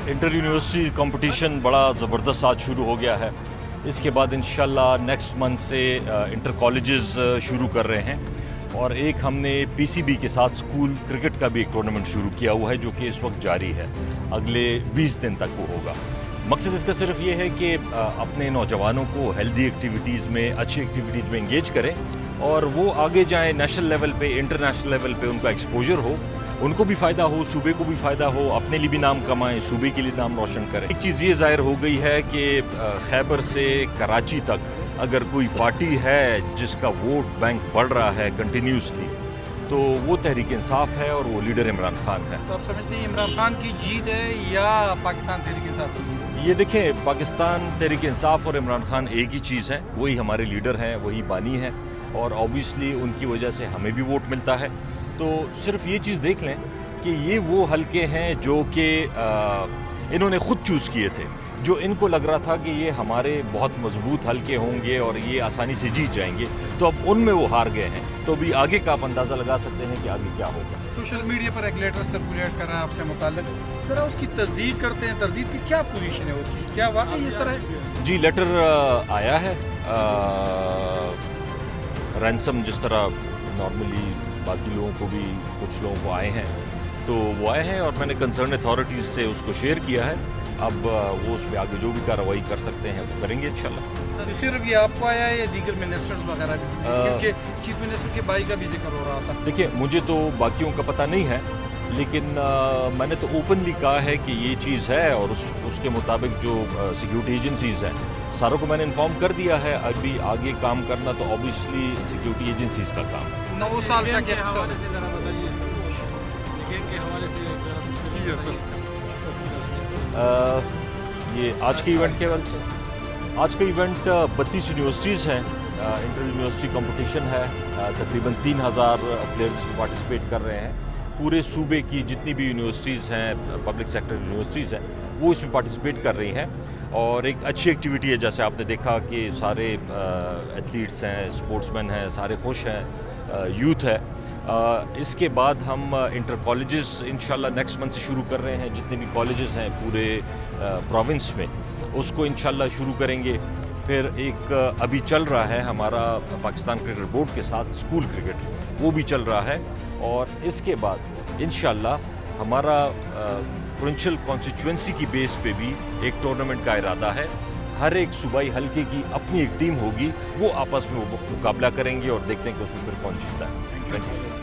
Inter university competition बड़ा ज़बरदस्त आज शुरू हो गया है। इसके बाद इंशाल्लाह नेक्स्ट मंथ से इंटर कॉलेजेस शुरू कर रहे हैं और एक हमने पीसीबी के साथ स्कूल क्रिकेट का भी एक टूर्नामेंट शुरू किया हुआ है जो कि इस वक्त जारी है, अगले 20 दिन तक वो होगा। मकसद इसका सिर्फ ये है कि अपने नौजवानों को हेल्दी एक्टिविटीज़ में, अच्छी एक्टिविटीज़ में इंगेज करें और वो आगे जाएं, नेशनल लेवल पे, इंटरनेशनल लेवल पे उनका एक्सपोजर हो, उनको भी फ़ायदा हो, सूबे को भी फ़ायदा हो, अपने लिए भी नाम कमाएं, सूबे के लिए नाम रोशन करें। एक चीज़ ये ज़ाहिर हो गई है कि खैबर से कराची तक अगर कोई पार्टी है जिसका वोट बैंक बढ़ रहा है कंटिन्यूसली, तो वो तहरीक इंसाफ है और वो लीडर इमरान खान है। तो आप समझते हैं इमरान खान की जीत है या पाकिस्तान तहरीक इंसाफ की जीत? ये देखें, पाकिस्तान तहरीक इंसाफ और इमरान खान एक ही चीज़ है, वही हमारे लीडर हैं, वही बानी हैं और ऑब्वियसली उनकी वजह से हमें भी वोट मिलता है। तो सिर्फ ये चीज़ देख लें कि ये वो हलके हैं जो कि इन्होंने ख़ुद चूज़ किए थे, जो इनको लग रहा था कि ये हमारे बहुत मजबूत हलके होंगे और ये आसानी से जीत जाएंगे, तो अब उनमें वो हार गए हैं। तो अभी आगे का आप अंदाज़ा लगा सकते हैं कि आगे क्या होगा। सोशल मीडिया पर एक लेटर सर्कुलेट कर रहा है आपसे मुताल्लिक, ज़रा उसकी तस्दीक करते हैं, तरदीद की क्या पोजीशन है उसकी, क्या वाकई इस तरह है? जी, लेटर आया है रैंसम, जिस तरह नॉर्मली बाकी लोगों को भी, कुछ लोगों को आए हैं, तो वो आए हैं और मैंने कंसर्न अथॉरिटीज़ से उसको शेयर किया है। अब वो उस पर आगे जो भी कार्रवाई कर सकते हैं वो करेंगे इंशाल्लाह। सिर्फ ये आपको आया है या दीगर मिनिस्टर्स वगैरह भी? क्योंकि चीफ मिनिस्टर के भाई का भी जिक्र हो रहा था। देखिए, मुझे तो बाकियों का पता नहीं है, लेकिन मैंने तो ओपनली कहा है कि ये चीज़ है और उसके मुताबिक जो सिक्योरिटी एजेंसीज़ हैं सारों को मैंने इन्फॉर्म कर दिया है। अभी आगे काम करना तो ऑब्वियसली सिक्योरिटी एजेंसीज़ का काम है। 9 साल तक के हवाले से ज़रा बताइए, गेम के हवाले से ये आज के इवेंट के वजह से, आज का इवेंट 32 यूनिवर्सिटीज़ हैं, इंटर यूनिवर्सिटी कंपटीशन है, तकरीबन 3000 प्लेयर्स पार्टिसिपेट कर रहे हैं। पूरे सूबे की जितनी भी यूनिवर्सिटीज़ हैं, पब्लिक सेक्टर यूनिवर्सिटीज़ हैं, वो इसमें पार्टिसिपेट कर रही हैं और एक अच्छी एक्टिविटी है। जैसे आपने देखा कि सारे एथलीट्स हैं, स्पोर्ट्समैन हैं, सारे खुश हैं, यूथ है। इसके बाद हम इंटर कॉलेजेस इंशाल्लाह नेक्स्ट मंथ से शुरू कर रहे हैं। जितने भी कॉलेजेस हैं पूरे प्रोविंस में, उसको इंशाल्लाह शुरू करेंगे। फिर एक अभी चल रहा है हमारा पाकिस्तान क्रिकेट बोर्ड के साथ स्कूल क्रिकेट, वो भी चल रहा है और इसके बाद इंशाल्लाह हमारा प्रोविंशियल कॉन्स्टिट्यूएंसी की बेस पे भी एक टूर्नामेंट का इरादा है। हर एक सूबाई हलके की अपनी एक टीम होगी, वो आपस में मुकाबला करेंगे और देखते हैं कि उसमें फिर कौन जीतता है। Thank you.